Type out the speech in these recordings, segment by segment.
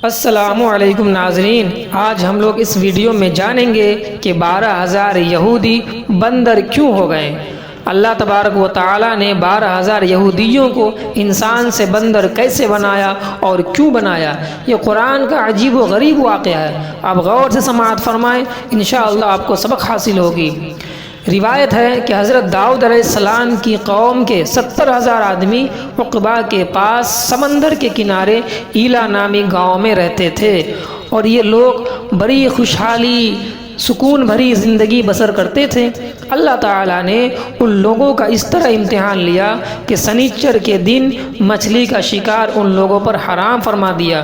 السلام علیکم ناظرین، آج ہم لوگ اس ویڈیو میں جانیں گے کہ 12,000 یہودی بندر کیوں ہو گئے۔ اللہ تبارک و تعالیٰ نے 12,000 یہودیوں کو انسان سے بندر کیسے بنایا اور کیوں بنایا، یہ قرآن کا عجیب و غریب واقعہ ہے۔ آپ غور سے سماعت فرمائیں، انشاءاللہ آپ کو سبق حاصل ہوگی۔ روایت ہے کہ حضرت داؤد علیہ السلام کی قوم کے 70,000 آدمی عقبہ کے پاس سمندر کے کنارے ایلا نامی گاؤں میں رہتے تھے، اور یہ لوگ بڑی خوشحالی سکون بھری زندگی بسر کرتے تھے۔ اللہ تعالیٰ نے ان لوگوں کا اس طرح امتحان لیا کہ سنیچر کے دن مچھلی کا شکار ان لوگوں پر حرام فرما دیا،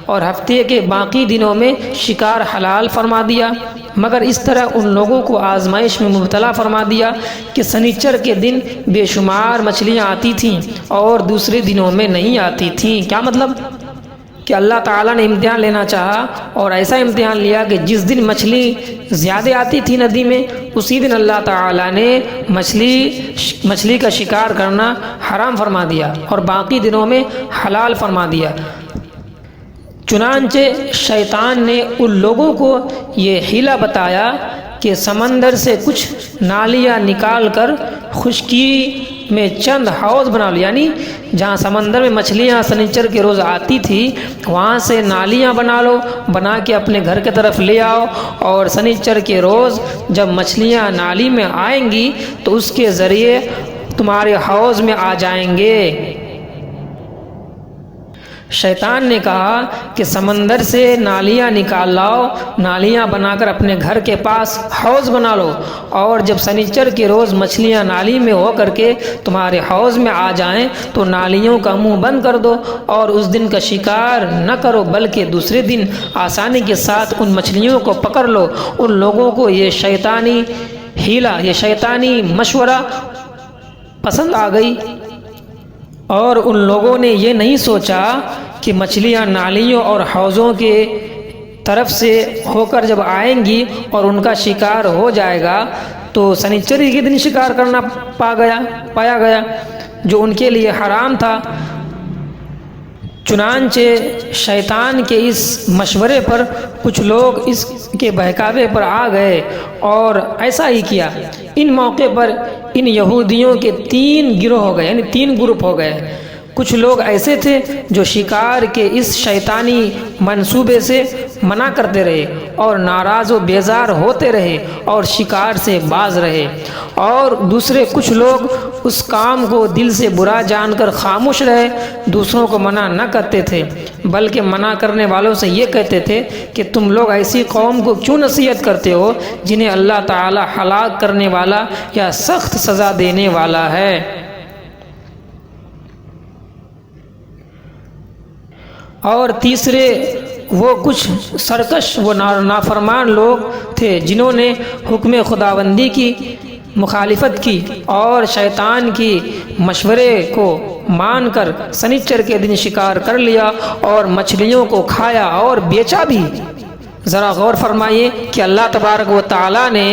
اور ہفتے کے باقی دنوں میں شکار حلال فرما دیا، مگر اس طرح ان لوگوں کو آزمائش میں مبتلا فرما دیا کہ سنیچر کے دن بے شمار مچھلیاں آتی تھیں اور دوسرے دنوں میں نہیں آتی تھیں۔ کیا مطلب؟ کہ اللہ تعالیٰ نے امتحان لینا چاہا اور ایسا امتحان لیا کہ جس دن مچھلی زیادہ آتی تھی ندی میں، اسی دن اللہ تعالیٰ نے مچھلی کا شکار کرنا حرام فرما دیا اور باقی دنوں میں حلال فرما دیا۔ چنانچہ شیطان نے ان لوگوں کو یہ حیلہ بتایا کہ سمندر سے کچھ نالیاں نکال کر خشکی میں چند حوض بنا لو، یعنی جہاں سمندر میں مچھلیاں سنیچر کے روز آتی تھی وہاں سے نالیاں بنا لو، بنا کے اپنے گھر کی طرف لے آؤ، اور سنیچر کے روز جب مچھلیاں نالی میں آئیں گی تو اس کے ذریعے تمہارے حوض میں آ جائیں گے۔ شیطان نے کہا کہ سمندر سے نالیاں نکال لاؤ، نالیاں بنا کر اپنے گھر کے پاس حوض بنا لو، اور جب سنیچر کے روز مچھلیاں نالی میں ہو کر کے تمہارے حوض میں آ جائیں تو نالیوں کا منہ بند کر دو اور اس دن کا شکار نہ کرو، بلکہ دوسرے دن آسانی کے ساتھ ان مچھلیوں کو پکڑ لو۔ ان لوگوں کو یہ شیطانی حیلہ، یہ شیطانی مشورہ پسند آ گئی، اور ان لوگوں نے یہ نہیں سوچا کہ مچھلیاں نالیوں اور حوضوں کے طرف سے ہو کر جب آئیں گی اور ان کا شکار ہو جائے گا تو سنیچر کے دن شکار کرنا پایا گیا جو ان کے لیے حرام تھا۔ چنانچہ شیطان کے اس مشورے پر کچھ لوگ اس کے بہکاوے پر آ گئے اور ایسا ہی کیا۔ ان موقع پر ان یہودیوں کے 3 گروہ ہو گئے، یعنی 3 گروپ ہو گئے۔ کچھ لوگ ایسے تھے جو شکار کے اس شیطانی منصوبے سے منع کرتے رہے اور ناراض و بیزار ہوتے رہے اور شکار سے باز رہے، اور دوسرے کچھ لوگ اس کام کو دل سے برا جان کر خاموش رہے، دوسروں کو منع نہ کرتے تھے، بلکہ منع کرنے والوں سے یہ کہتے تھے کہ تم لوگ ایسی قوم کو کیوں نصیحت کرتے ہو جنہیں اللہ تعالی ہلاک کرنے والا یا سخت سزا دینے والا ہے۔ اور تیسرے وہ کچھ سرکش و نافرمان لوگ تھے جنہوں نے حکم خداوندی کی مخالفت کی اور شیطان کی مشورے کو مان کر سنیچر کے دن شکار کر لیا اور مچھلیوں کو کھایا اور بیچا بھی۔ ذرا غور فرمائیے کہ اللہ تبارک و تعالیٰ نے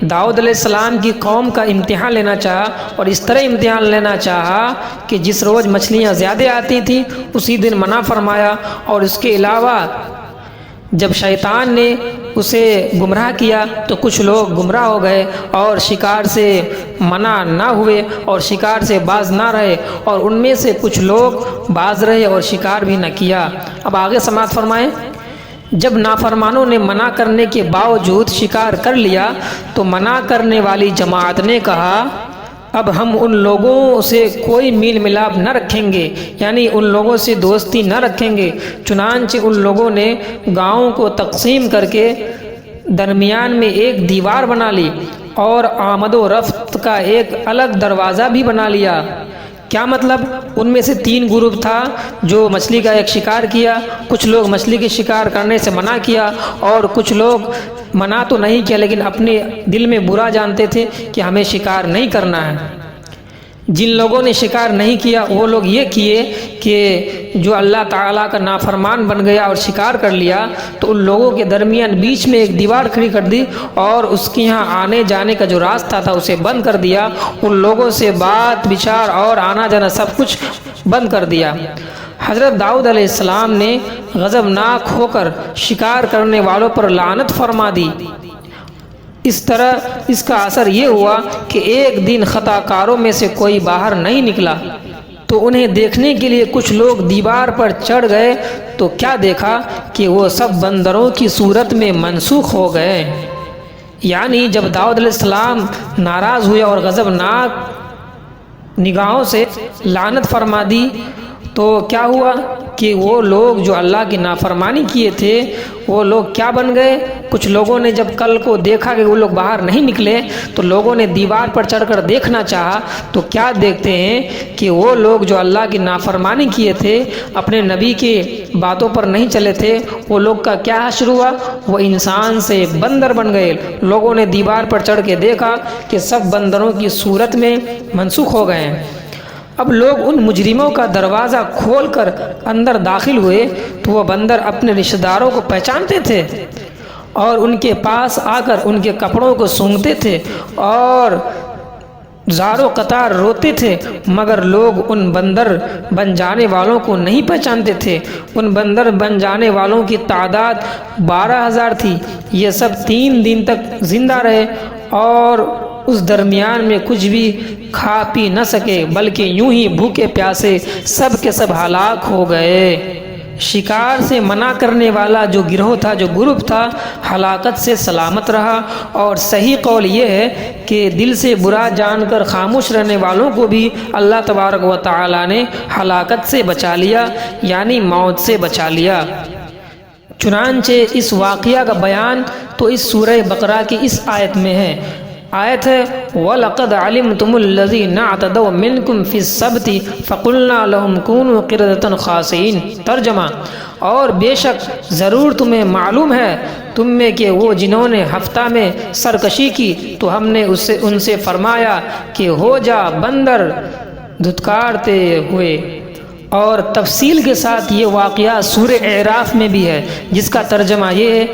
داؤد علیہ السلام کی قوم کا امتحان لینا چاہا، اور اس طرح امتحان لینا چاہا کہ جس روز مچھلیاں زیادہ آتی تھیں اسی دن منع فرمایا، اور اس کے علاوہ جب شیطان نے اسے گمراہ کیا تو کچھ لوگ گمراہ ہو گئے اور شکار سے منع نہ ہوئے اور شکار سے باز نہ رہے، اور ان میں سے کچھ لوگ باز رہے اور شکار بھی نہ کیا۔ اب آگے سماعت فرمائیں۔ جب نافرمانوں نے منع کرنے کے باوجود شکار کر لیا تو منع کرنے والی جماعت نے کہا اب ہم ان لوگوں سے کوئی میل ملاپ نہ رکھیں گے، یعنی ان لوگوں سے دوستی نہ رکھیں گے۔ چنانچہ ان لوگوں نے گاؤں کو تقسیم کر کے درمیان میں ایک دیوار بنا لی اور آمد و رفت کا ایک الگ دروازہ بھی بنا لیا۔ کیا مطلب؟ ان میں سے 3 گروپ تھا جو مچھلی کا ایک شکار کیا، کچھ لوگ مچھلی کے شکار کرنے سے منع کیا، اور کچھ لوگ منع تو نہیں کیا لیکن اپنے دل میں برا جانتے تھے کہ ہمیں شکار نہیں کرنا ہے۔ جن لوگوں نے شکار نہیں کیا وہ لوگ یہ کیے کہ جو اللہ تعالیٰ کا نافرمان بن گیا اور شکار کر لیا تو ان لوگوں کے درمیان بیچ میں ایک دیوار کھڑی کر دی اور اس کے یہاں آنے جانے کا جو راستہ تھا اسے بند کر دیا، ان لوگوں سے بات بچار اور آنا جانا سب کچھ بند کر دیا۔ حضرت داؤد علیہ السلام نے غضبناک ہو کر شکار کرنے والوں پر لعنت فرما دی۔ اس طرح اس کا اثر یہ ہوا کہ ایک دن خطا کاروں میں سے کوئی باہر نہیں نکلا تو انہیں دیکھنے کے لیے کچھ لوگ دیوار پر چڑھ گئے تو کیا دیکھا کہ وہ سب بندروں کی صورت میں منسوخ ہو گئے۔ یعنی جب داؤد علیہ السلام ناراض ہوئے اور غضبناک نگاہوں سے لعنت فرما دی تو کیا ہوا کہ وہ لوگ جو اللہ کی نافرمانی کیے تھے وہ لوگ کیا بن گئے؟ کچھ لوگوں نے جب کل کو دیکھا کہ وہ لوگ باہر نہیں نکلے تو لوگوں نے دیوار پر چڑھ کر دیکھنا چاہا تو کیا دیکھتے ہیں کہ وہ لوگ جو اللہ کی نافرمانی کیے تھے، اپنے نبی کے باتوں پر نہیں چلے تھے، وہ لوگ کا کیا حشر ہوا؟ وہ انسان سے بندر بن گئے۔ لوگوں نے دیوار پر چڑھ کے دیکھا کہ سب بندروں کی صورت میں منسوخ ہو گئے ہیں۔ اب لوگ ان مجرموں کا دروازہ کھول کر اندر داخل ہوئے تو وہ بندر اپنے رشتہ داروں کو پہچانتے تھے اور ان کے پاس آ کر ان کے کپڑوں کو سونگھتے تھے اور زاروں قطار روتے تھے، مگر لوگ ان بندر بن جانے والوں کو نہیں پہچانتے تھے۔ ان بندر بن جانے والوں کی تعداد 12,000 تھی۔ یہ سب 3 دن تک زندہ رہے اور اس درمیان میں کچھ بھی کھا پی نہ سکے، بلکہ یوں ہی بھوکے پیاسے سب کے سب ہلاک ہو گئے۔ شکار سے منع کرنے والا جو گروہ تھا، جو گروپ تھا، ہلاکت سے سلامت رہا، اور صحیح قول یہ ہے کہ دل سے برا جان کر خاموش رہنے والوں کو بھی اللہ تبارک و تعالی نے ہلاکت سے بچا لیا، یعنی موت سے بچا لیا۔ چنانچہ اس واقعہ کا بیان تو اس سورہ بقرہ کی اس آیت میں ہے۔ آیت ہے وَلَقَدْ عَلِمْتُمُ الَّذِينَ اعْتَدَوْا مِنْكُمْ فِي السَّبْتِ فَقُلْنَا لَهُمْ كُونُوا قِرَدَةً خَاسِئِينَ۔ ترجمہ: اور بے شک ضرور تمہیں معلوم ہے تم میں کہ وہ جنہوں نے ہفتہ میں سرکشی کی تو ہم نے ان سے فرمایا کہ ہو جا بندر دھتکارتے ہوئے۔ اور تفصیل کے ساتھ یہ واقعہ سورہ اعراف میں بھی ہے، جس کا ترجمہ یہ ہے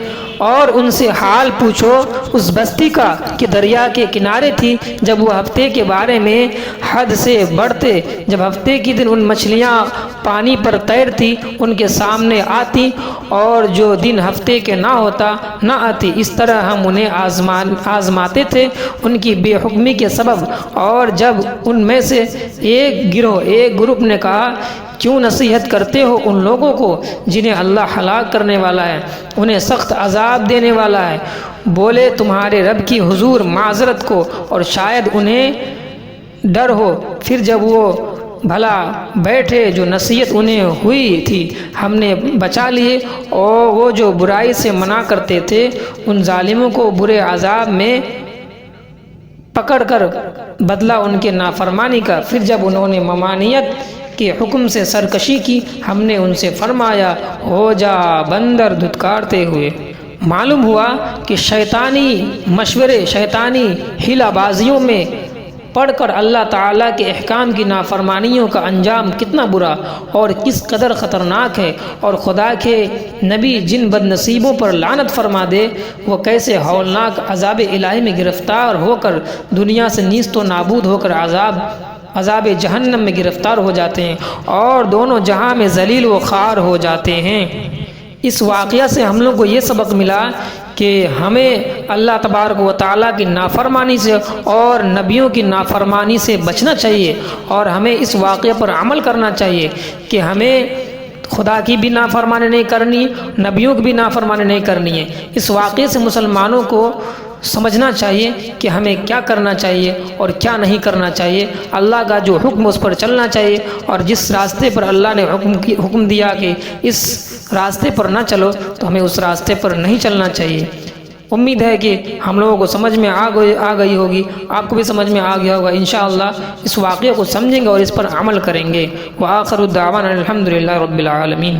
اور ان سے حال پوچھو اس بستی کا کہ دریا کے کنارے تھی جب وہ ہفتے کے بارے میں حد سے بڑھتے، جب ہفتے کے دن ان مچھلیاں پانی پر تیرتی ان کے سامنے آتی اور جو دن ہفتے کے نہ ہوتا نہ آتی۔ اس طرح ہم انہیں آزماتے تھے ان کی بے حکمی کے سبب۔ اور جب ان میں سے ایک گروپ نے کہا کیوں نصیحت کرتے ہو ان لوگوں کو جنہیں اللہ ہلاک کرنے والا ہے، انہیں سخت عذاب دینے والا ہے، بولے تمہارے رب کی حضور معذرت کو اور شاید انہیں ڈر ہو۔ پھر جب وہ بھلا بیٹھے جو نصیحت انہیں ہوئی تھی ہم نے بچا لیے، اور وہ جو برائی سے منع کرتے تھے ان ظالموں کو برے عذاب میں پکڑ کر بدلہ ان کے نافرمانی کا۔ پھر جب انہوں نے ممانعت کے حکم سے سرکشی کی ہم نے ان سے فرمایا ہو جا بندر دھتکارتے ہوئے۔ معلوم ہوا کہ شیطانی مشورے، شیطانی ہیلہ بازیوں میں پڑھ کر اللہ تعالیٰ کے احکام کی نافرمانیوں کا انجام کتنا برا اور کس قدر خطرناک ہے، اور خدا کے نبی جن بد نصیبوں پر لعنت فرما دے وہ کیسے ہولناک عذاب الہی میں گرفتار ہو کر دنیا سے نیست و نابود ہو کر عذاب جہنم میں گرفتار ہو جاتے ہیں اور دونوں جہاں میں ذلیل و خوار ہو جاتے ہیں۔ اس واقعہ سے ہم لوگ کو یہ سبق ملا کہ ہمیں اللہ تبارک و تعالیٰ کی نافرمانی سے اور نبیوں کی نافرمانی سے بچنا چاہیے، اور ہمیں اس واقعے پر عمل کرنا چاہیے کہ ہمیں خدا کی بھی نافرمانی نہیں کرنی، نبیوں کی بھی نافرمانی نہیں کرنی ہے۔ اس واقعے سے مسلمانوں کو سمجھنا چاہیے کہ ہمیں کیا کرنا چاہیے اور کیا نہیں کرنا چاہیے۔ اللہ کا جو حکم اس پر چلنا چاہیے، اور جس راستے پر اللہ نے حکم دیا کہ اس راستے پر نہ چلو تو ہمیں اس راستے پر نہیں چلنا چاہیے۔ امید ہے کہ ہم لوگوں کو سمجھ میں آ گئی ہوگی، آپ کو بھی سمجھ میں آ گیا ہوگا۔ انشاءاللہ اس واقعے کو سمجھیں گے اور اس پر عمل کریں گے۔ وآخر الدعوانا الحمدللہ رب العالمین۔